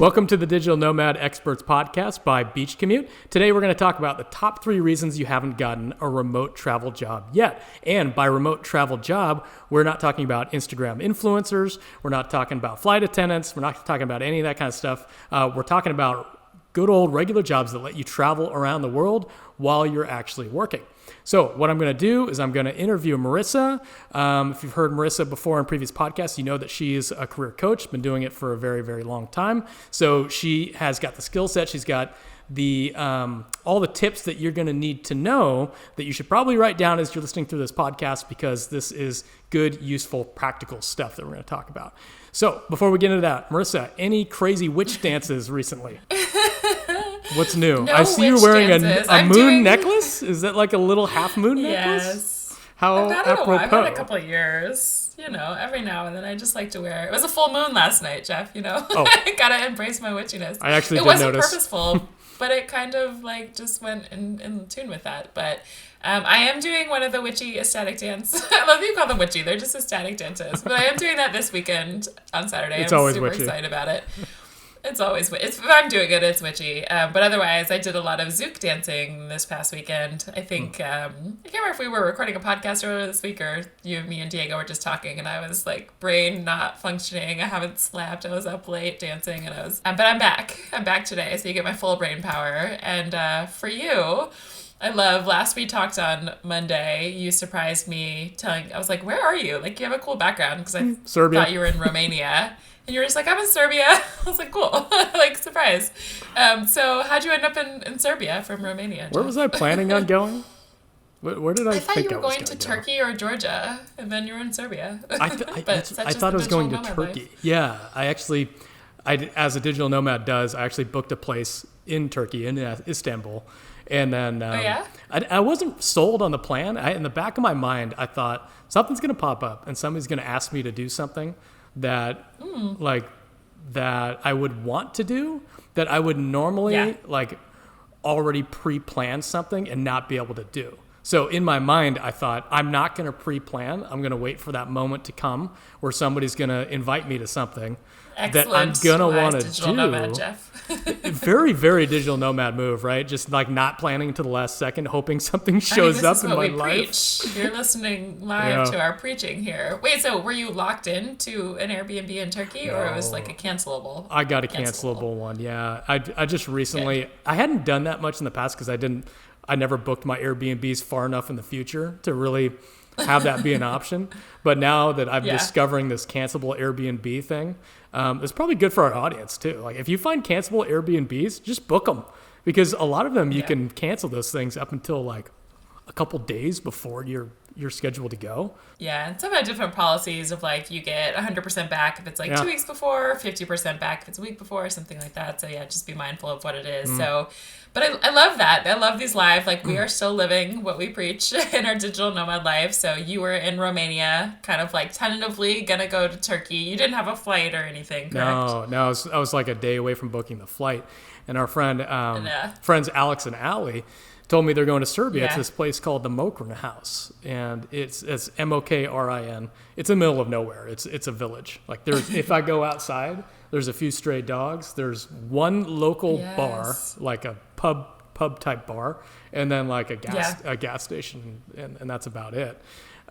Welcome to the Digital Nomad Experts Podcast by Beach Commute. Today we're going to talk about the top 3 reasons you haven't gotten a remote travel job yet. And by remote travel job, we're not talking about Instagram influencers. We're not talking about flight attendants. We're not talking about any of that kind of stuff. We're talking about good old regular jobs that let you travel around the world while you're actually working. So what I'm going to do is I'm going to interview Marissa. If you've heard Marissa before in previous podcasts, you know that she is a career coach, been doing it for a very, very long time. So she has got the skill set. She's got the all the tips that you're going to need to know that you should probably write down as you're listening through this podcast, because this is good, useful, practical stuff that we're going to talk about. So before we get into that, Marissa, any crazy witch dances recently? What's new? No, I see you're wearing a moon necklace. Is that like a little half moon necklace? Yes. How apropos. I've had a couple of years. You know, every now and then I just like to wear it. It was a full moon last night, Jeff, you know. Oh. I gotta embrace my witchiness. I actually did notice. It wasn't purposeful, but it kind of like just went in tune with that. But I am doing one of the witchy ecstatic dance. I love that you call them witchy. They're just ecstatic dances. But I am doing that this weekend on Saturday. It's I'm always super witchy. excited about it. It's always, if I'm doing it, it's witchy. But otherwise, I did a lot of Zouk dancing this past weekend. I think, I can't remember if we were recording a podcast earlier this week or you, me, and Diego were just talking, and I was like, brain not functioning. I haven't slept. I was up late dancing, and but I'm back. I'm back today, so you get my full brain power. And for you, last we talked on Monday, you surprised me I was like, where are you? Like, you have a cool background, because I Serbia. Thought you were in Romania. And you were just like, I'm in Serbia. I was like, cool. Like, surprise. So how'd you end up in Serbia from Romania, Jeff? Where was I planning on going? Where did I think I was going? You were going to Turkey or Georgia, and then you were in Serbia. I thought I was going to Turkey. Life. Yeah, as a digital nomad does, I actually booked a place in Turkey, in Istanbul. And then I wasn't sold on the plan. In the back of my mind, I thought something's going to pop up and somebody's going to ask me to do something that that I would want to do, that I would normally already pre-plan something and not be able to do. So in my mind, I thought, I'm not going to pre-plan. I'm going to wait for that moment to come where somebody's going to invite me to something that I'm going to want to do. Nomad, Jeff. Very, very digital nomad move, right? Just like not planning to the last second, hoping something shows up in my life. Preach. You're listening live to our preaching here. Wait, so were you locked into an Airbnb in Turkey, or it was like a cancelable? I got a cancelable one, yeah. I just recently, I hadn't done that much in the past because I never booked my Airbnbs far enough in the future to really have that be an option. But now that I'm discovering this cancelable Airbnb thing, it's probably good for our audience too. Like, if you find cancelable Airbnbs, just book them, because a lot of them you can cancel those things up until like a couple days before you're scheduled to go. Yeah, and some have different policies of like you get 100% back if it's like 2 weeks before, 50% back if it's a week before, or something like that. So yeah, just be mindful of what it is. So, but I love that. I love these live. Like, we are still living what we preach in our digital nomad life. So you were in Romania, kind of like tentatively gonna go to Turkey. You didn't have a flight or anything, correct? No. I was like a day away from booking the flight, and our friends Alex and Allie told me they're going to Serbia. It's this place called the Mokrin House, and it's Mokrin. It's in the middle of nowhere. It's a village. Like, if I go outside, there's a few stray dogs. There's one local bar, like a pub type bar, and then like a gas station, and that's about it.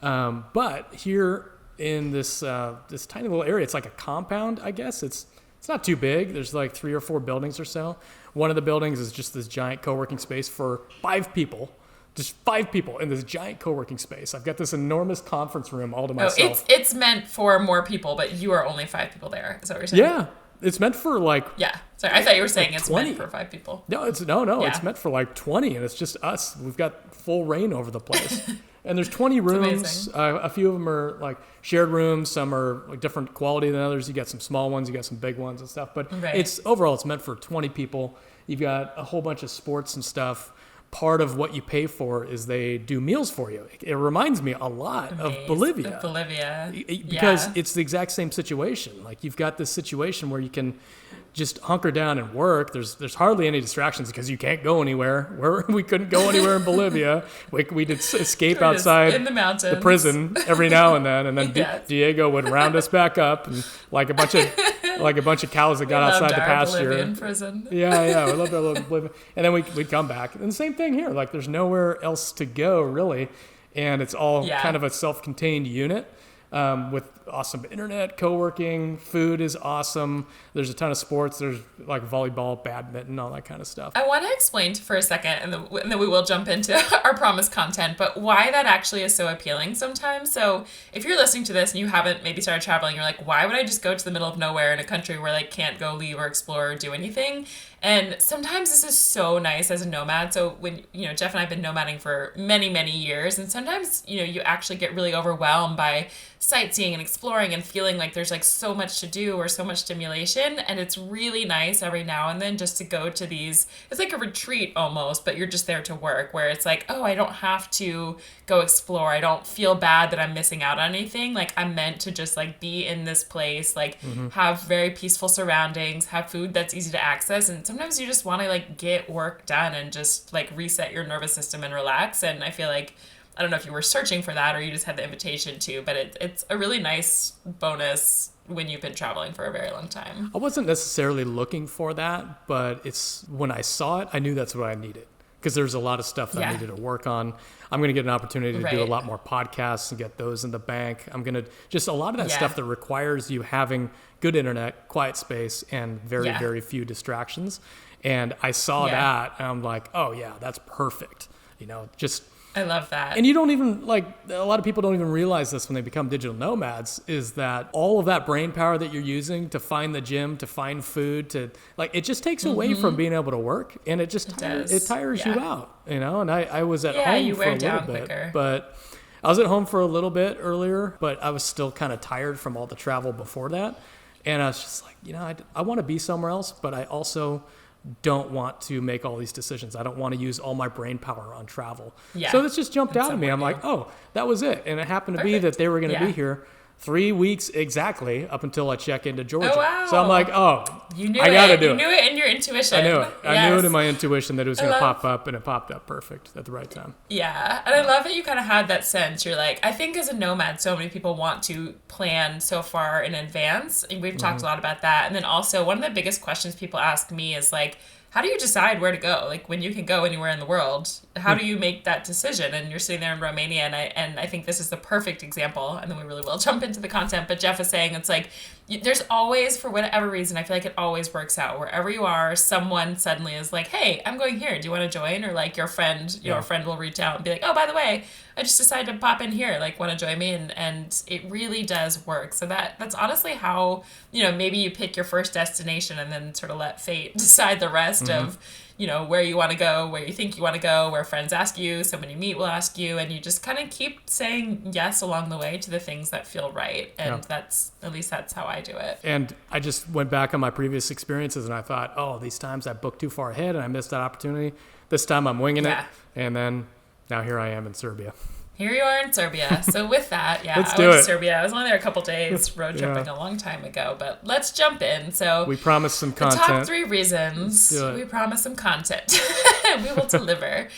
But here in this tiny little area, it's like a compound, I guess. It's not too big. There's like 3 or 4 buildings or so. One of the buildings is just this giant co-working space for 5 people. Just 5 people in this giant co-working space. I've got this enormous conference room all to myself. It's meant for more people, but you are only 5 people there. Is that what you're saying? Yeah. It's meant for like... Yeah. Sorry, I thought you were saying it's 20. Meant for 5 people. No, it's meant for like 20, and it's just us. We've got full reign over the place. And there's 20 rooms. A few of them are like shared rooms. Some are like different quality than others. You got some small ones, you got some big ones and stuff. But it's meant for 20 people. You've got a whole bunch of sports and stuff. Part of what you pay for is they do meals for you. It reminds me a lot of Bolivia. Because it's the exact same situation. Like, you've got this situation where you can just hunker down and work. There's hardly any distractions because you can't go anywhere. We couldn't go anywhere in Bolivia. We did escape outside in the mountains, the prison every now and then Diego would round us back up, and like a bunch of like a bunch of cows that got outside the pasture. Bolivian prison. Yeah, we loved our little Bolivian. And then we'd come back. And the same thing here. Like there's nowhere else to go really. And it's all kind of a self-contained unit. With awesome internet, co-working, food is awesome. There's a ton of sports. There's like volleyball, badminton, all that kind of stuff. I want to explain for a second, and then we will jump into our promised content, but why that actually is so appealing sometimes. So if you're listening to this and you haven't maybe started traveling, you're like, why would I just go to the middle of nowhere in a country where I can't go leave or explore or do anything? And sometimes this is so nice as a nomad. So when, Jeff and I have been nomading for many, many years, and sometimes, you actually get really overwhelmed by sightseeing and exploring and feeling like there's like so much to do or so much stimulation. And it's really nice every now and then just to go to these, it's like a retreat almost, but you're just there to work, where it's like, oh, I don't have to go explore. I don't feel bad that I'm missing out on anything. Like I'm meant to just like be in this place, like have very peaceful surroundings, have food that's easy to access. And sometimes you just want to like get work done and just like reset your nervous system and relax. And I feel like, I don't know if you were searching for that or you just had the invitation to, but it's a really nice bonus when you've been traveling for a very long time. I wasn't necessarily looking for that, but it's when I saw it, I knew that's what I needed. Because there's a lot of stuff that I needed to work on. I'm going to get an opportunity to do a lot more podcasts and get those in the bank. I'm going to just a lot of that stuff that requires you having good internet, quiet space, and very, very few distractions. And I saw that and I'm like, oh yeah, that's perfect. I love that. And you don't even, a lot of people don't even realize this when they become digital nomads, is that all of that brain power that you're using to find the gym, to find food, it just takes away from being able to work. And it tires you out, And I was at home for a little bit. Quicker. But I was at home for a little bit earlier, but I was still kind of tired from all the travel before that. And I was just like, I want to be somewhere else, but I also don't want to make all these decisions. I don't want to use all my brain power on travel. Yeah. So this just jumped out at me. I'm like, oh, that was it. And it happened to be that they were going to be here 3 weeks exactly up until I check into Georgia. Oh, wow. So I'm like, oh, I got to do it. You knew it in your intuition. I knew it. I knew it in my intuition that it was going to pop up, and it popped up perfect at the right time. Yeah. And I love that you kind of had that sense. You're like, I think as a nomad, so many people want to plan so far in advance. And we've talked a lot about that. And then also one of the biggest questions people ask me is like, how do you decide where to go? Like when you can go anywhere in the world, how do you make that decision? And you're sitting there in Romania, and I think this is the perfect example. And then we really will jump into the content. But Jeff is saying it's like there's always, for whatever reason, I feel like it always works out. Wherever you are, someone suddenly is like, "Hey, I'm going here. Do you want to join?" Or like your friend, a friend will reach out and be like, "Oh, by the way, I just decided to pop in here. Like, want to join me?" And it really does work. So that's honestly how, maybe you pick your first destination and then sort of let fate decide the rest of, where you want to go, where you think you want to go, where friends ask you, someone you meet will ask you, and you just kind of keep saying yes along the way to the things that feel right. And that's how I do it. And I just went back on my previous experiences and I thought, oh, these times I booked too far ahead and I missed that opportunity. This time I'm winging it. And then now here I am in Serbia. Here you are in Serbia. So with that, I went to Serbia. I was only there a couple days, road tripping a long time ago. But let's jump in. So we promised some content. The top 3 reasons. We promised some content. We will deliver.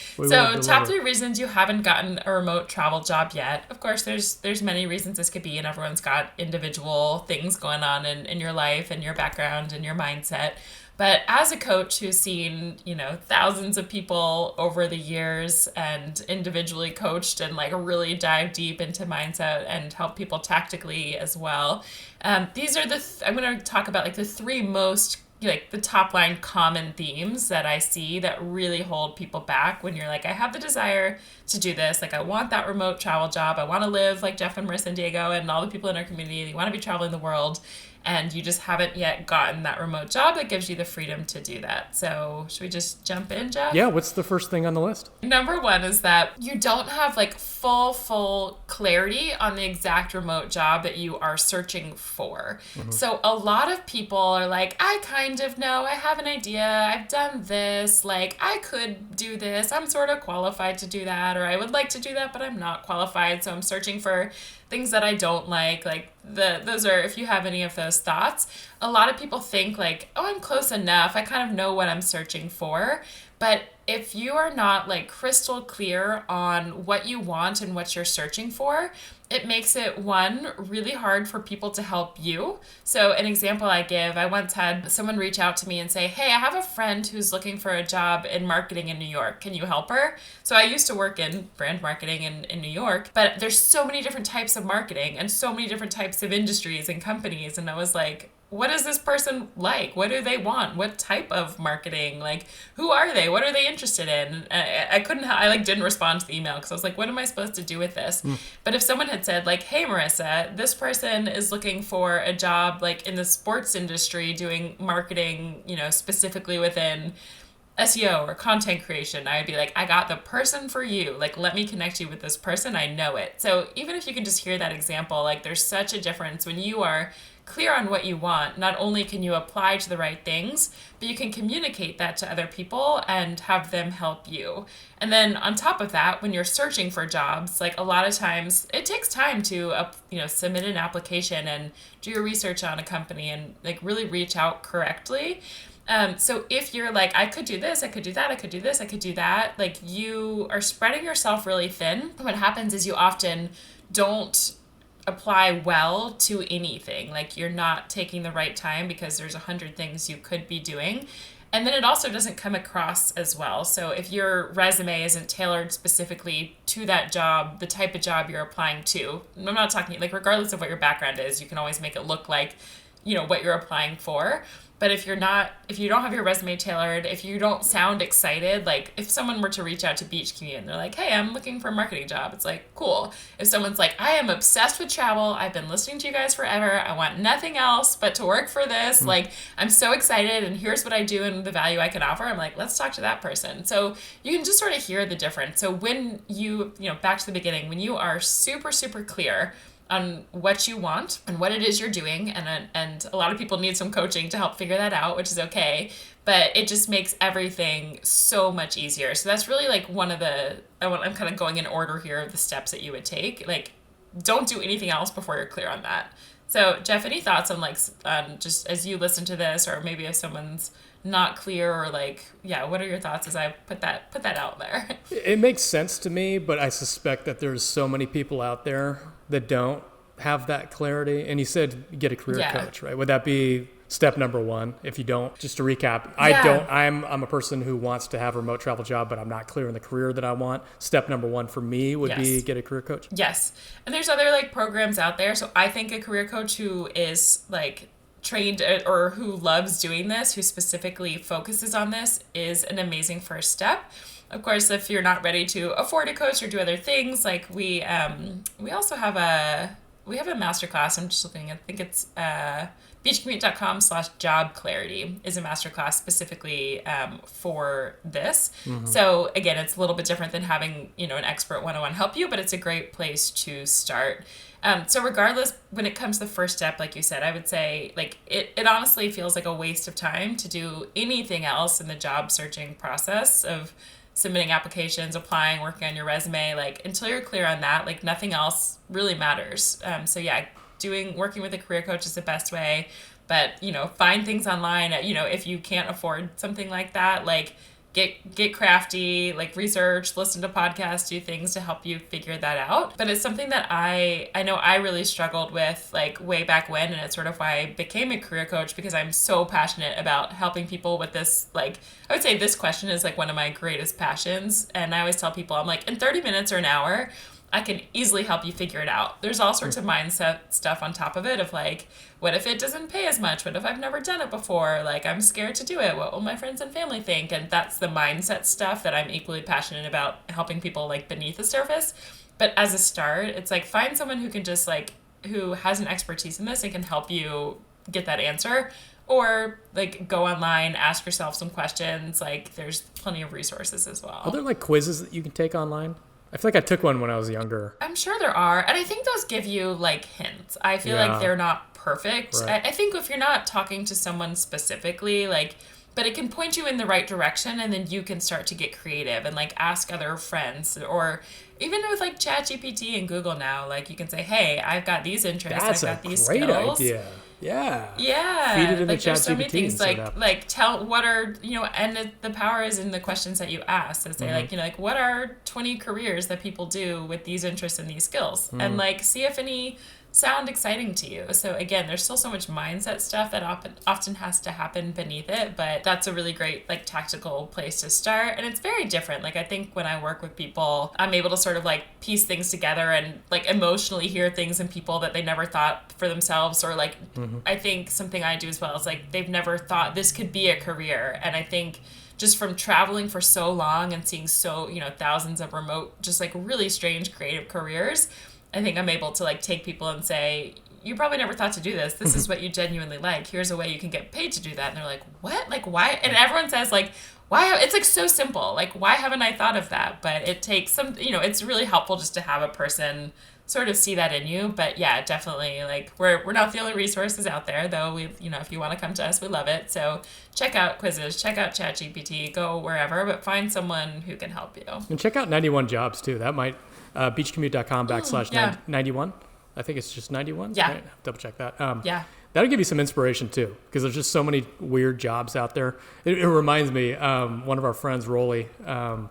Top 3 reasons you haven't gotten a remote travel job yet. Of course, there's many reasons this could be, and everyone's got individual things going on in your life and your background and your mindset. But as a coach who's seen, thousands of people over the years and individually coached and like really dive deep into mindset and help people tactically as well. These are I'm going to talk about like the 3 most, like the top line common themes that I see that really hold people back when you're like, I have the desire to do this. Like I want that remote travel job. I want to live like Jeff and Marissa and Diego and all the people in our community. You want to be traveling the world. And you just haven't yet gotten that remote job that gives you the freedom to do that. So should we just jump in, Jeff? Yeah, what's the first thing on the list? Number 1 is that you don't have like full clarity on the exact remote job that you are searching for. So a lot of people are like, I kind of know, I have an idea, I've done this, like I could do this, I'm sort of qualified to do that, or I would like to do that, but I'm not qualified. So I'm searching for things that I don't like those are, if you have any of those thoughts, a lot of people think like, oh, I'm close enough. I kind of know what I'm searching for. But if you are not like crystal clear on what you want and what you're searching for, it makes it, one, really hard for people to help you. So an example I give, I once had someone reach out to me and say, hey, I have a friend who's looking for a job in marketing in New York. Can you help her? So I used to work in brand marketing in New York, but there's so many different types of marketing and so many different types of industries and companies. And I was like, what is this person like? What do they want? What type of marketing? Like, who are they? What are they interested in? I didn't respond to the email because I was like, what am I supposed to do with this? But if someone had said like, hey, Marissa, this person is looking for a job like in the sports industry doing marketing, specifically within SEO or content creation, I would be like, I got the person for you. Like, let me connect you with this person. I know it. So even if you can just hear that example, like there's such a difference when you are clear on what you want. Not only can you apply to the right things, but you can communicate that to other people and have them help you. And then on top of that, when you're searching for jobs, like a lot of times it takes time to, submit an application and do your research on a company and like really reach out correctly. So if you're like, I could do this, I could do that, I could do this, I could do that, like you are spreading yourself really thin. What happens is you often don't apply well to anything. Like you're not taking the right time because there's 100 things you could be doing. And then it also doesn't come across as well. So if your resume isn't tailored specifically to that job, the type of job you're applying to, I'm not talking like regardless of what your background is, you can always make it look like, what you're applying for. But if you don't have your resume tailored, if you don't sound excited, like if someone were to reach out to Beach Commute and they're like, hey, I'm looking for a marketing job, it's like, cool. If someone's like, I am obsessed with travel, I've been listening to you guys forever, I want nothing else but to work for this, like I'm so excited and here's what I do and the value I can offer, I'm like, let's talk to that person. So you can just sort of hear the difference. So when you back to the beginning, when you are super, super clear on what you want and what it is you're doing. And a lot of people need some coaching to help figure that out, which is okay. But it just makes everything so much easier. So that's really like one of I'm kind of going in order here of the steps that you would take. Like, don't do anything else before you're clear on that. So Jeff, any thoughts on just as you listen to this, or maybe if someone's not clear, or what are your thoughts as I put that out there? It makes sense to me, but I suspect that there's so many people out there that don't have that clarity. And you said get a career coach, right? Would that be step number one? If you don't, just to recap, I'm a person who wants to have a remote travel job, but I'm not clear in the career that I want. Step number one for me would be get a career coach. Yes. And there's other programs out there. So I think a career coach who is trained or who loves doing this, who specifically focuses on this, is an amazing first step. Of course, if you're not ready to afford a coach or do other things, like we also have a masterclass. I'm just looking, I think it's beachcommute.com/job clarity is a masterclass specifically for this. Mm-hmm. So again, it's a little bit different than having, an expert 101 help you, but it's a great place to start. So regardless, when it comes to the first step, like you said, I would say it honestly feels like a waste of time to do anything else in the job searching process of submitting applications, applying, working on your resume, until you're clear on that, nothing else really matters. Working with a career coach is the best way, but, find things online, if you can't afford something like that, get crafty, research, listen to podcasts, do things to help you figure that out. But it's something that I know I really struggled with way back when, and it's sort of why I became a career coach, because I'm so passionate about helping people with this. I would say this question is one of my greatest passions. And I always tell people, I'm in 30 minutes or an hour, I can easily help you figure it out. There's all sorts of mindset stuff on top of it of what if it doesn't pay as much? What if I've never done it before? I'm scared to do it. What will my friends and family think? And that's the mindset stuff that I'm equally passionate about helping people beneath the surface. But as a start, it's find someone who can just who has an expertise in this and can help you get that answer. Or go online, ask yourself some questions. There's plenty of resources as well. Are there quizzes that you can take online? I feel like I took one when I was younger. I'm sure there are. And I think those give you hints. I feel like they're not perfect. Right. I think if you're not talking to someone specifically, but it can point you in the right direction, and then you can start to get creative and ask other friends, or even with ChatGPT and Google now, you can say, hey, I've got these interests, I've got these skills. That's a great idea. Yeah. Yeah. Feed it into like there's so many ChatGPT things and set it up. like tell what are, and the power is in the questions that you ask. So say like what are 20 careers that people do with these interests and these skills? And like see if any sound exciting to you. So again, there's still so much mindset stuff that often has to happen beneath it, but that's a really great like tactical place to start. And it's very different. Like I think when I work with people, I'm able to sort of like piece things together and like emotionally hear things in people that they never thought for themselves, or like I think something I do as well is like they've never thought this could be a career. And I think just from traveling for so long and seeing thousands of remote, just like really strange creative careers, I think I'm able to like take people and say, you probably never thought to do this. This is what you genuinely like. Here's a way you can get paid to do that. And they're like, what? Like, why? And everyone says like, why? It's like so simple. Like, why haven't I thought of that? But it takes some, it's really helpful just to have a person sort of see that in you. But yeah, definitely like we're not the only resources out there, though. We, if you want to come to us, we love it. So check out quizzes, check out ChatGPT, go wherever, but find someone who can help you. And check out 91 Jobs too. That might, beachcommute.com/91. I think it's just 91. Yeah. Right? Double check that. Yeah. That'll give you some inspiration too, because there's just so many weird jobs out there. It reminds me, one of our friends, Rolly, a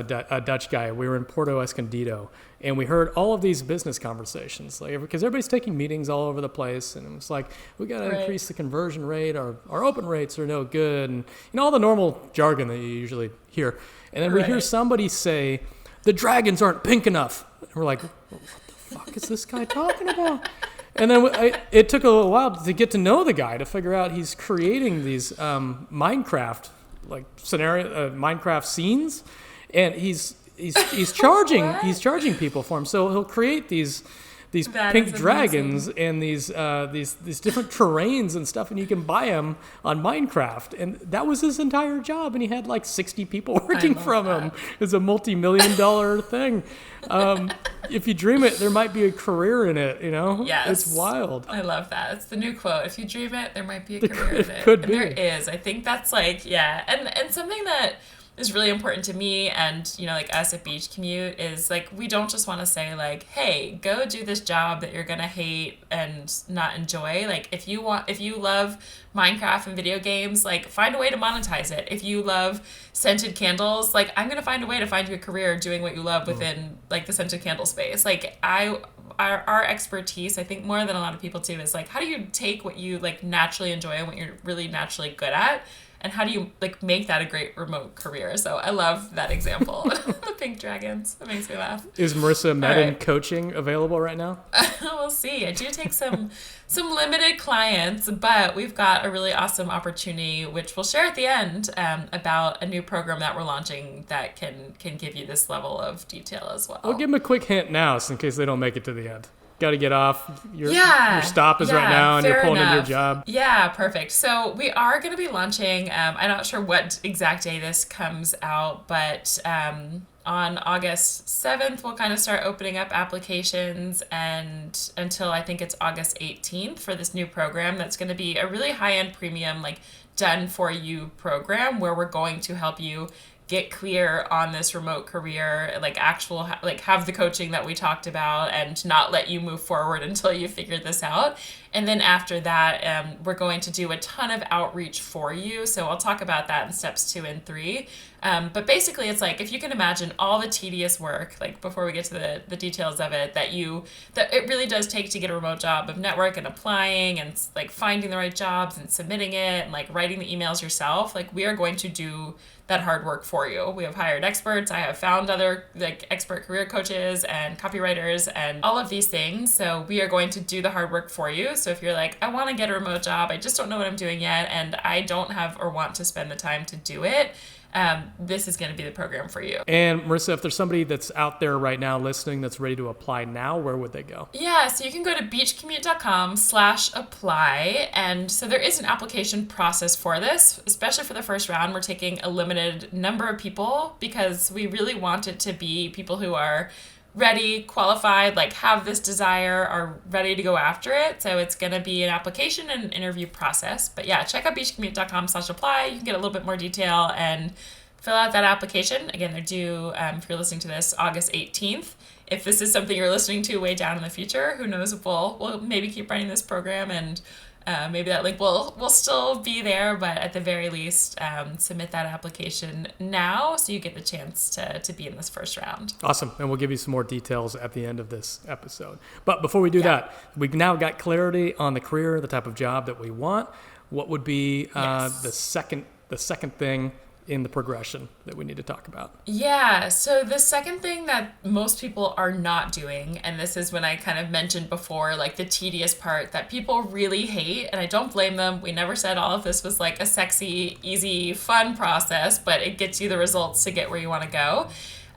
Dutch guy, we were in Porto Escondido, and we heard all of these business conversations, like because everybody's taking meetings all over the place, and it was like, we got to increase the conversion rate, our open rates are no good, and all the normal jargon that you usually hear. And then we hear somebody say, the dragons aren't pink enough. And we're like, what the fuck is this guy talking about? And then it took a little while to get to know the guy, to figure out he's creating these Minecraft like Minecraft scenes, and he's charging people for them. So he'll create these pink dragons and these different terrains and stuff, and you can buy them on Minecraft. And that was his entire job, and he had like 60 people working from him. It's a multi-million-dollar thing. If you dream it, there might be a career in it, Yes. It's wild. I love that. It's the new quote. If you dream it, there might be a career in it. Could be. There is. I think that's like, yeah. And something that is really important to me and, like us at Beach Commute is like, we don't just want to say like, hey, go do this job that you're going to hate and not enjoy. Like if you love Minecraft and video games, like find a way to monetize it. If you love scented candles, like I'm going to find a way to find you a career doing what you love within like the scented candle space. Like our expertise, I think more than a lot of people too, is like, how do you take what you like naturally enjoy and what you're really naturally good at, and how do you like make that a great remote career? So I love that example. The pink dragons. That makes me laugh. Is Marissa Medin coaching available right now? We'll see. I do take some limited clients, but we've got a really awesome opportunity, which we'll share at the end, about a new program that we're launching that can give you this level of detail as well. We'll give them a quick hint now, so in case they don't make it to the end. Got to get off. Your stop is right now, and you're pulling in your job. Yeah, perfect. So we are going to be launching, I'm not sure what exact day this comes out, but on August 7th, we'll kind of start opening up applications, and until I think it's August 18th for this new program that's going to be a really high-end premium, like done for you program where we're going to help you get clear on this remote career, like have the coaching that we talked about and not let you move forward until you figure this out. And then after that, we're going to do a ton of outreach for you. So I'll talk about that in steps 2 and 3. But basically it's like, if you can imagine all the tedious work, like before we get to the details of it, that it really does take to get a remote job, of network and applying and like finding the right jobs and submitting it and like writing the emails yourself, like we are going to do that hard work for you. We have hired experts. I have found other like expert career coaches and copywriters and all of these things. So we are going to do the hard work for you. So if you're like, I want to get a remote job, I just don't know what I'm doing yet, and I don't have or want to spend the time to do it, this is going to be the program for you. And Marissa, if there's somebody that's out there right now listening that's ready to apply now, where would they go? Yeah, so you can go to beachcommute.com/apply. And so there is an application process for this, especially for the first round. We're taking a limited number of people because we really want it to be people who are ready, qualified, like have this desire, are ready to go after it. So it's going to be an application and an interview process. But yeah, check out beachcommute.com/apply. You can get a little bit more detail and fill out that application. Again, they're due, if you're listening to this, August 18th. If this is something you're listening to way down in the future, who knows if we'll maybe keep running this program and maybe that link will still be there, but at the very least, submit that application now so you get the chance to be in this first round. Awesome. And we'll give you some more details at the end of this episode. But before we do that, we've now got clarity on the career, the type of job that we want. What would be the second thing in the progression that we need to talk about? Yeah, so the second thing that most people are not doing, and this is when I kind of mentioned before, like the tedious part that people really hate, and I don't blame them. We never said all of this was like a sexy, easy, fun process, but it gets you the results to get where you want to go.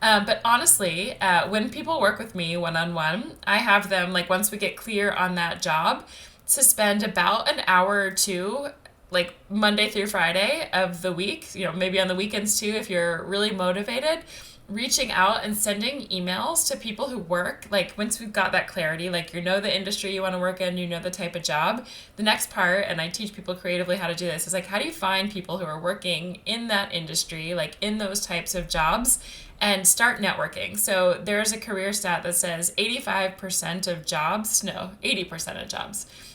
But honestly, when people work with me one-on-one, I have them, like once we get clear on that job, to spend about an hour or two, like Monday through Friday of the week, maybe on the weekends too, if you're really motivated, reaching out and sending emails to people who work, like once we've got that clarity, like the industry you want to work in, the type of job. The next part, and I teach people creatively how to do this, is like, how do you find people who are working in that industry, like in those types of jobs, and start networking. So there's a career stat that says 80% of jobs.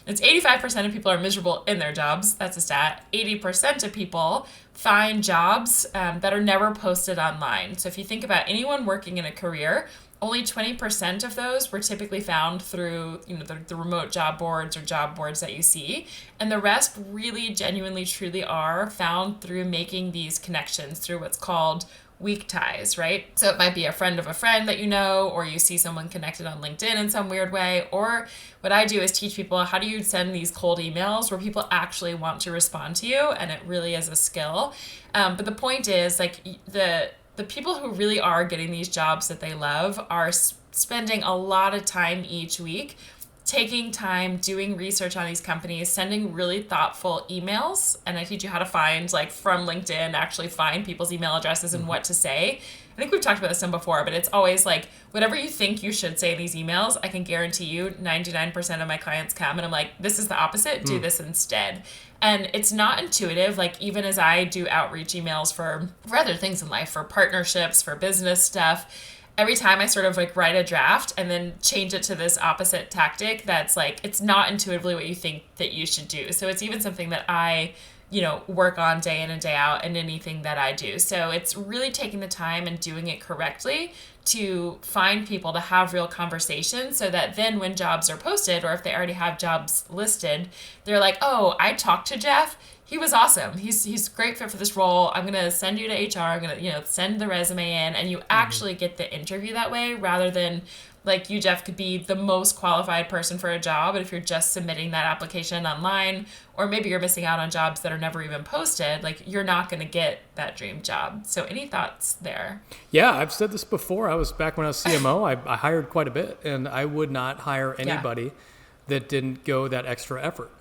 It's 85% of people are miserable in their jobs. That's a stat. 80% of people find jobs that are never posted online. So if you think about anyone working in a career, only 20% of those were typically found through the remote job boards or job boards that you see. And the rest really genuinely truly are found through making these connections through what's called weak ties, right? So it might be a friend of a friend that or you see someone connected on LinkedIn in some weird way. Or what I do is teach people, how do you send these cold emails where people actually want to respond to you? And it really is a skill. But the point is, like, the people who really are getting these jobs that they love are spending a lot of time each week taking time, doing research on these companies, sending really thoughtful emails. And I teach you how to find, like from LinkedIn, actually find people's email addresses and what to say. I think we've talked about this some before, but it's always like, whatever you think you should say in these emails, I can guarantee you 99% of my clients come and I'm like, this is the opposite, do this instead. And it's not intuitive. Like even as I do outreach emails for other things in life, for partnerships, for business stuff, every time I sort of like write a draft and then change it to this opposite tactic, that's like, it's not intuitively what you think that you should do. So it's even something that I, work on day in and day out in anything that I do. So it's really taking the time and doing it correctly to find people to have real conversations so that then when jobs are posted, or if they already have jobs listed, they're like, oh, I talked to Jeff. He was awesome. He's a great fit for this role. I'm going to send you to HR. I'm going to, send the resume in, and you actually get the interview that way, rather than like you, Jeff, could be the most qualified person for a job. But if you're just submitting that application online, or maybe you're missing out on jobs that are never even posted, like you're not going to get that dream job. So any thoughts there? Yeah, I've said this before. Back when I was CMO, I hired quite a bit, and I would not hire anybody that didn't go that extra effort.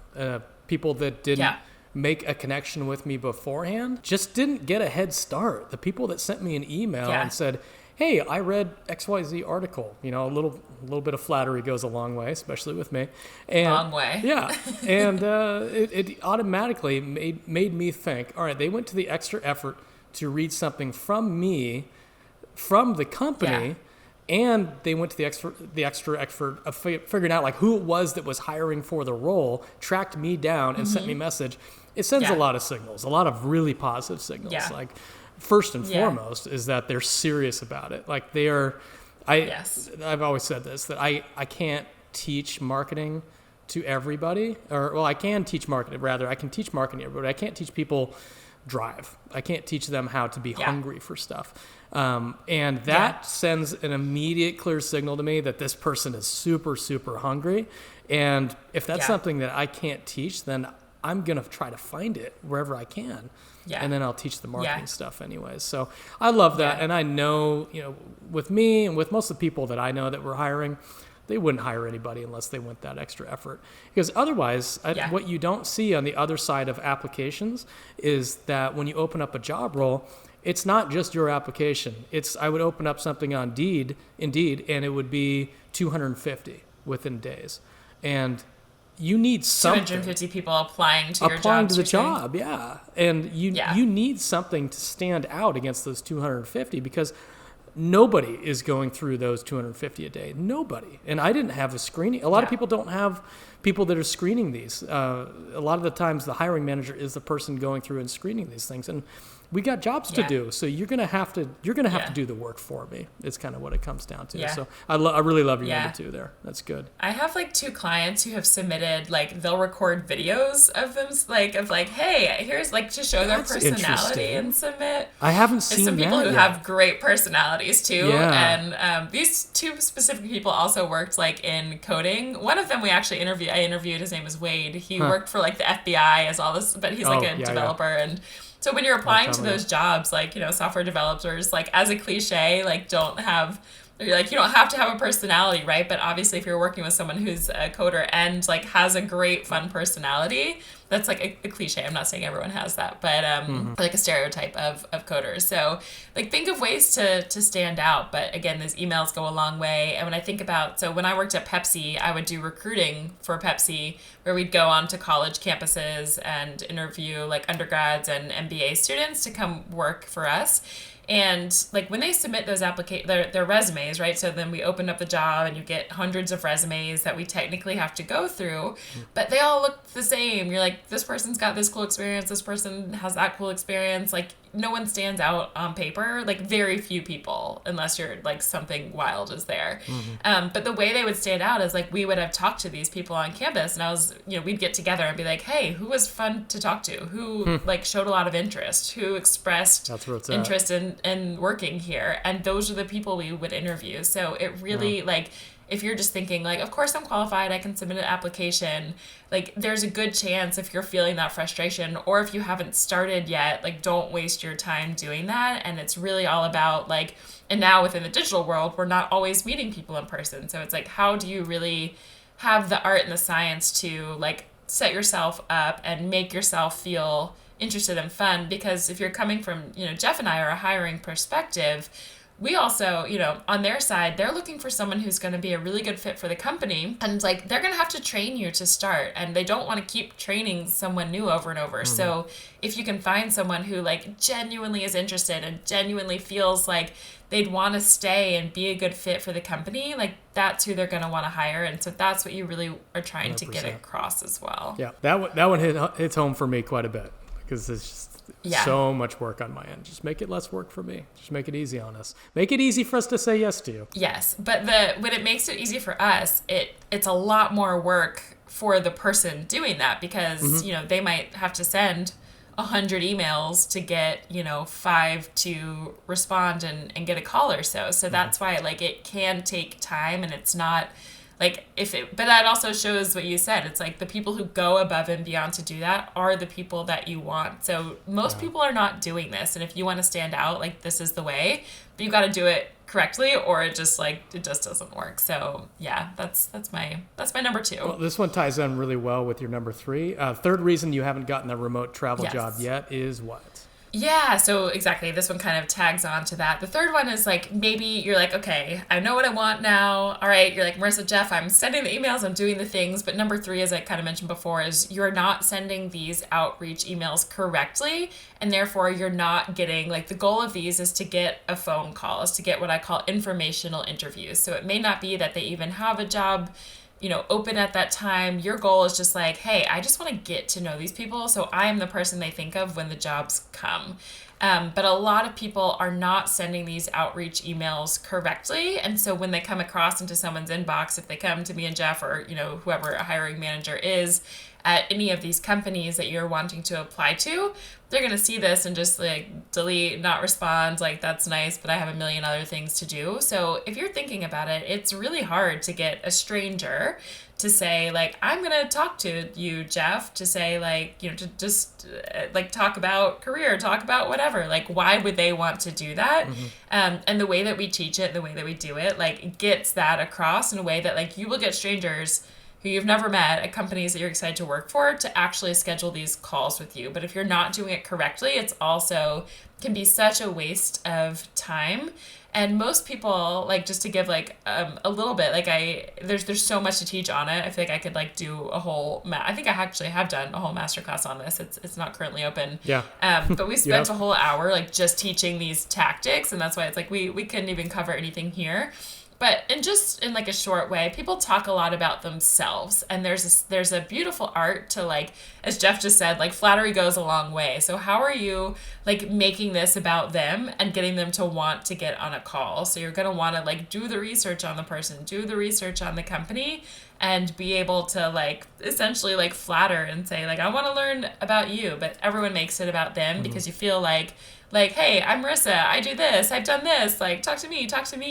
People that didn't make a connection with me beforehand just didn't get a head start. The people that sent me an email and said, hey, I read XYZ article, a little bit of flattery goes a long way, especially with me. And, long way. Yeah. And it automatically made me think, all right, they went to the extra effort to read something from me, from the company, and they went to the extra effort of figuring out like who it was that was hiring for the role, tracked me down and sent me a message. It sends a lot of signals, a lot of really positive signals. Yeah. Like first and foremost is that they're serious about it. Like they are, I've always said this, that I can't teach marketing to everybody, I can teach marketing, rather I can teach marketing to everybody. I can't teach people drive. I can't teach them how to be hungry for stuff. And that sends an immediate clear signal to me that this person is super, super hungry. And if that's something that I can't teach, then I'm going to try to find it wherever I can. Yeah. And then I'll teach the marketing stuff anyways. So I love that. And I know, with me and with most of the people that I know that we're hiring, they wouldn't hire anybody unless they went that extra effort. Because otherwise, what you don't see on the other side of applications is that when you open up a job role, it's not just your application. I would open up something on Indeed, and it would be 250 within days. And you need something. 250 people applying to your job. Applying to the job, And you need something to stand out against those 250, because nobody is going through those 250 a day. Nobody. And I didn't have a screening. A lot of people don't have people that are screening these. A lot of the times the hiring manager is the person going through and screening these things. And we got jobs to do. So you're going to have to do the work for me. It's kind of what it comes down to. So I really love your number 2 there. That's good. I have like 2 clients who have submitted, like, they'll record videos of them, like, hey, here's, like, to show their personality and submit. I haven't seen some people who yet. have great personalities too. Yeah. And these 2 specific people also worked, like, in coding. One of them I interviewed, his name is Wade. He worked for, like, the FBI as all this, but he's like a developer. And so when you're applying to those jobs, like, software developers, like, as a cliche, like, you don't have to have a personality, right? But obviously if you're working with someone who's a coder and, like, has a great fun personality, that's like a cliche. I'm not saying everyone has that, but like a stereotype of coders. So, like, think of ways to stand out. But again, these emails go a long way. And when I think about, so when I worked at Pepsi, I would do recruiting for Pepsi, where we'd go on to college campuses and interview, like, undergrads and MBA students to come work for us. And, like, when they submit those their resumes, right? So then we open up the job and you get hundreds of resumes that we technically have to go through, but they all look the same. You're like, this person's got this cool experience. This person has that cool experience. Like, no one stands out on paper, like, very few people, unless you're, like, something wild is there. But the way they would stand out is, like, we would have talked to these people on campus, and we'd get together and be like, hey, who was fun to talk to? Who like showed a lot of interest? Who expressed interest in working here? And those are the people we would interview. So it really, like, if you're just thinking, like, of course I'm qualified, I can submit an application, like, there's a good chance if you're feeling that frustration, or if you haven't started yet, like, don't waste your time doing that. And it's really all about, like, and now within the digital world, we're not always meeting people in person. So it's like, how do you really have the art and the science to, like, set yourself up and make yourself feel interested and fun? Because if you're coming from, Jeff and I are a hiring perspective, we also, on their side, they're looking for someone who's going to be a really good fit for the company. And, like, they're going to have to train you to start. And they don't want to keep training someone new over and over. So if you can find someone who, like, genuinely is interested and genuinely feels like they'd want to stay and be a good fit for the company, like, that's who they're going to want to hire. And so that's what you really are trying 100%. To get across as well. Yeah, that one hits home for me quite a bit, because it's just so much work on my end. Just make it less work for me. Just make it easy on us. Make it easy for us to say yes to you. Yes, but when it makes it easy for us, it's a lot more work for the person doing that, because they might have to send 100 emails to get 5 to respond and get a call or so. So that's why, like, it can take time, and it's not like but that also shows what you said. It's like the people who go above and beyond to do that are the people that you want. So most people are not doing this. And if you want to stand out, like, this is the way, but you got to do it correctly, or it just doesn't work. So yeah, that's my number 2. Well, this one ties in really well with your number 3. Third reason you haven't gotten a remote travel job yet is what? Yeah, so exactly. This one kind of tags on to that. The third one is, like, maybe you're like, okay, I know what I want now. All right, you're like, Marissa, Jeff, I'm sending the emails, I'm doing the things. But number 3, as I kind of mentioned before, is you're not sending these outreach emails correctly. And therefore, you're not getting, like, the goal of these is to get a phone call, is to get what I call informational interviews. So it may not be that they even have a job open at that time. Your goal is just like, hey, I just want to get to know these people, so I am the person they think of when the jobs come. But a lot of people are not sending these outreach emails correctly. And so when they come across into someone's inbox, if they come to me and Jeff, or, whoever a hiring manager is at any of these companies that you're wanting to apply to, they're going to see this and just, like, delete, not respond. Like, that's nice, but I have a million other things to do. So if you're thinking about it, it's really hard to get a stranger to say, like, I'm going to talk to you, Jeff, to say, like, to just, like, talk about career, talk about whatever. Like, why would they want to do that? And the way that we teach it, the way that we do it, like, gets that across in a way that, like, you will get strangers who you've never met at companies that you're excited to work for to actually schedule these calls with you. But if you're not doing it correctly, it's also can be such a waste of time. And most people, like, just to give like a little bit, like there's so much to teach on it. I feel like I could like do a whole, I think I actually have done a whole masterclass on this. It's not currently open. Yeah. But we spent a whole hour like just teaching these tactics. And that's why it's like, we couldn't even cover anything here. But in like a short way, people talk a lot about themselves, and there's a beautiful art to, like, as Jeff just said, like, flattery goes a long way. So how are you like making this about them and getting them to want to get on a call? So you're going to want to like do the research on the person, do the research on the company, and be able to like essentially like flatter and say like, I want to learn about you, but everyone makes it about them because you feel like, hey, I'm Marissa, I do this, I've done this, like, talk to me,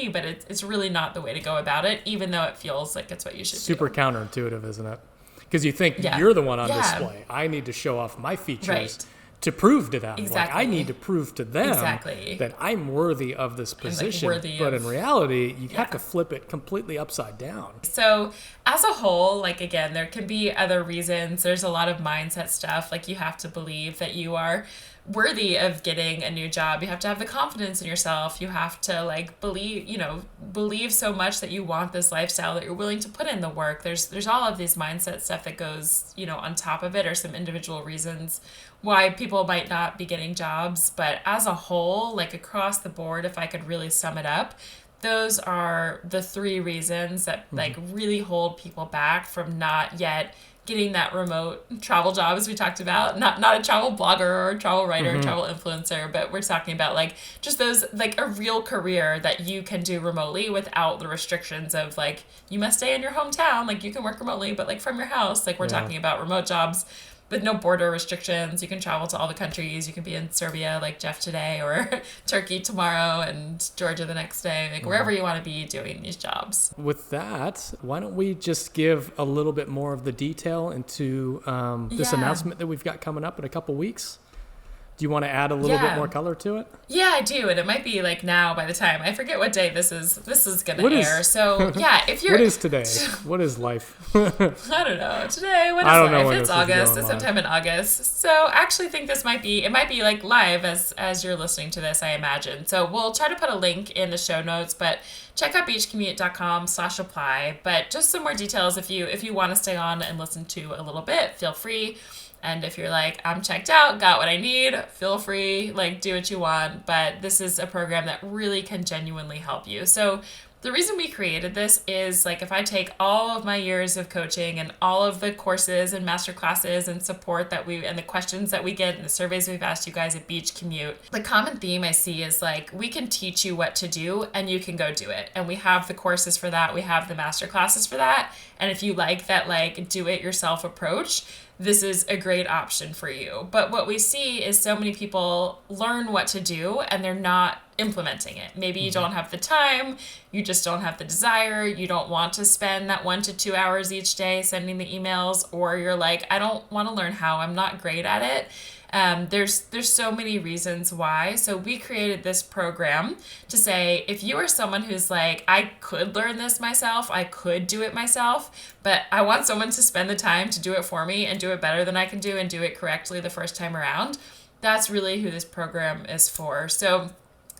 but it's really not the way to go about it, even though it feels like it's what you should do. Super counterintuitive, isn't it? Because you think you're the one on display. I need to show off my features to prove to them. Exactly. Like, I need to prove to them that I'm worthy of this position. But in reality, you have to flip it completely upside down. So as a whole, like, again, there can be other reasons. There's a lot of mindset stuff. Like, you have to believe that you are worthy of getting a new job. You have to have the confidence in yourself. You have to like believe so much that you want this lifestyle, that you're willing to put in the work. There's all of these mindset stuff that goes, on top of it, or some individual reasons why people might not be getting jobs. But as a whole, like across the board, if I could really sum it up, those are the 3 reasons that like really hold people back from not yet getting that remote travel job, as we talked about, not a travel blogger or a travel writer, travel influencer, but we're talking about like just those, like a real career that you can do remotely without the restrictions of like, you must stay in your hometown, like you can work remotely, but like from your house, like we're talking about remote jobs with no border restrictions. You can travel to all the countries. You can be in Serbia like Jeff today, or Turkey tomorrow, and Georgia the next day, like wherever you want to be doing these jobs. With that, why don't we just give a little bit more of the detail into this announcement that we've got coming up in a couple weeks? Do you want to add a little bit more color to it? Yeah, I do. And it might be like now by the time, I forget what day this is going to air. So yeah, if you're... What is today? What is life? I don't know. Today, what is life? It's August. It's sometime in August. So I actually think it might be like live as you're listening to this, I imagine. So we'll try to put a link in the show notes, but check out beachcommute.com/apply. But just some more details if you want to stay on and listen to a little bit, feel free. And if you're like, I'm checked out, got what I need, feel free, like do what you want. But this is a program that really can genuinely help you. So the reason we created this is like, if I take all of my years of coaching and all of the courses and master classes and support and the questions that we get and the surveys we've asked you guys at Beach Commute, the common theme I see is like, we can teach you what to do and you can go do it. And we have the courses for that. We have the master classes for that. And if you like that, like do it yourself approach, this is a great option for you. But what we see is so many people learn what to do and they're not implementing it. Maybe you don't have the time, you just don't have the desire, you don't want to spend that 1 to 2 hours each day sending the emails, or you're like, I don't want to learn how, I'm not great at it. There's so many reasons why. So we created this program to say, if you are someone who's like, I could learn this myself, I could do it myself, but I want someone to spend the time to do it for me and do it better than I can do and do it correctly the first time around, that's really who this program is for. So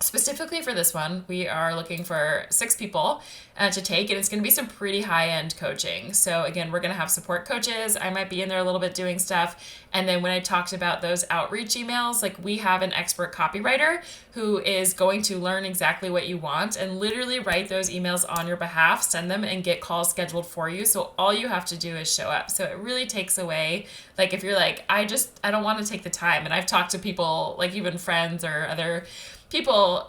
specifically for this one, we are looking for 6 people to take, and it's going to be some pretty high-end coaching. So again, we're going to have support coaches. I might be in there a little bit doing stuff. And then when I talked about those outreach emails, like we have an expert copywriter who is going to learn exactly what you want and literally write those emails on your behalf, send them, and get calls scheduled for you. So all you have to do is show up. So it really takes away, like if you're like, I don't want to take the time. And I've talked to people, like even friends or other people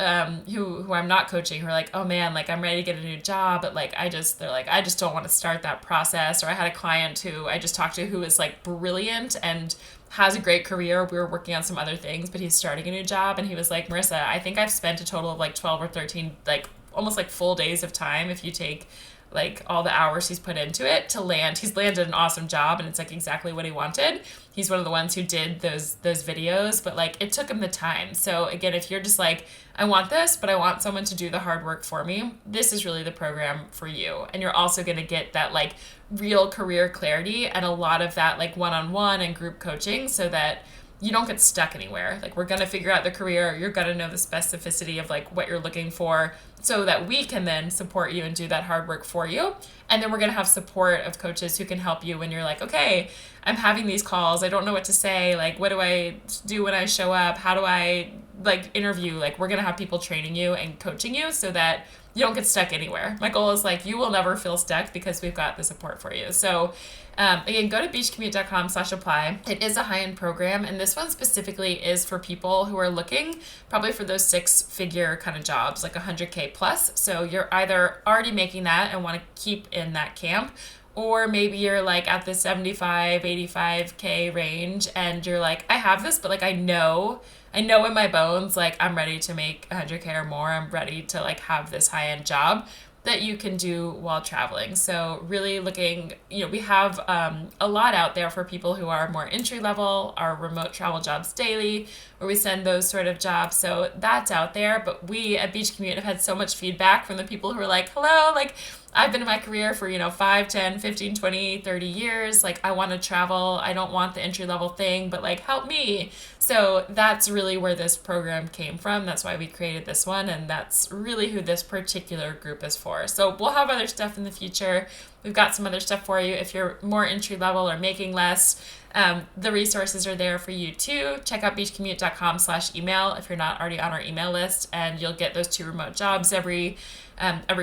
who I'm not coaching, who are like, oh man, like I'm ready to get a new job, but like I just don't want to start that process. Or I had a client who I just talked to who is like brilliant and has a great career. We were working on some other things, but he's starting a new job, and he was like, Marissa, I think I've spent a total of like 12 or 13 like almost like full days of time if you take like all the hours he's put into it to land. He's landed an awesome job and it's like exactly what he wanted. He's one of the ones who did those videos, but like it took him the time. So again, if you're just like, I want this, but I want someone to do the hard work for me, this is really the program for you. And you're also going to get that like real career clarity and a lot of that like one-on-one and group coaching so that you don't get stuck anywhere. Like we're going to figure out the career. You're going to know the specificity of like what you're looking for so that we can then support you and do that hard work for you. And then we're going to have support of coaches who can help you when you're like, okay, I'm having these calls. I don't know what to say. Like, what do I do when I show up? How do I like interview? Like we're going to have people training you and coaching you so that you don't get stuck anywhere. My goal is like, you will never feel stuck because we've got the support for you. So again, go to beachcommute.com/apply. It is a high-end program. And this one specifically is for people who are looking probably for those 6-figure kind of jobs, like 100K plus. So you're either already making that and want to keep in that camp, or maybe you're like at the 75, 85K range and you're like, I have this, but like, I know in my bones, like I'm ready to make 100K or more. I'm ready to like have this high-end job that you can do while traveling. So really looking, we have a lot out there for people who are more entry level, our remote travel jobs daily, where we send those sort of jobs. So that's out there. But we at Beach Commute have had so much feedback from the people who are like, hello, like I've been in my career for, 5, 10, 15, 20, 30 years. Like I want to travel. I don't want the entry level thing, but like help me. So that's really where this program came from. That's why we created this one. And that's really who this particular group is for. So we'll have other stuff in the future. We've got some other stuff for you. If you're more entry level or making less, the resources are there for you too. Check out beachcommute.com/email if you're not already on our email list, and you'll get those 2 remote jobs every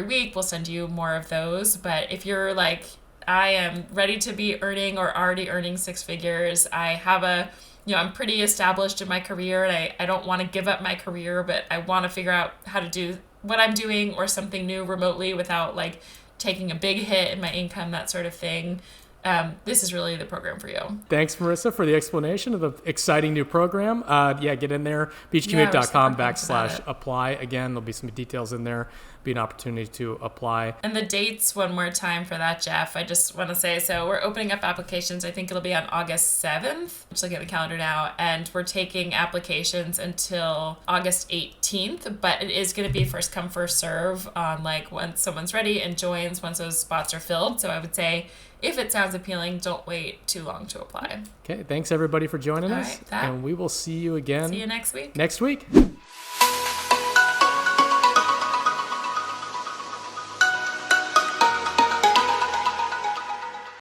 week. We'll send you more of those. But if you're like, I am ready to be earning or already earning 6 figures, I have I'm pretty established in my career and I don't want to give up my career, but I want to figure out how to do what I'm doing or something new remotely without like taking a big hit in my income, that sort of thing. This is really the program for you. Thanks, Marissa, for the explanation of the exciting new program. Get in there, beachcommute.com/apply. Again, there'll be some details in there, be an opportunity to apply. And the dates, one more time for that, Jeff, I just want to say, so we're opening up applications. I think it'll be on August 7th. I'm just looking at the calendar now. And we're taking applications until August 18th, but it is going to be first come, first serve on like once someone's ready and joins, once those spots are filled. So I would say, if it sounds appealing, don't wait too long to apply. Okay, thanks everybody for joining us. All right, and we will see you again. See you next week. Next week.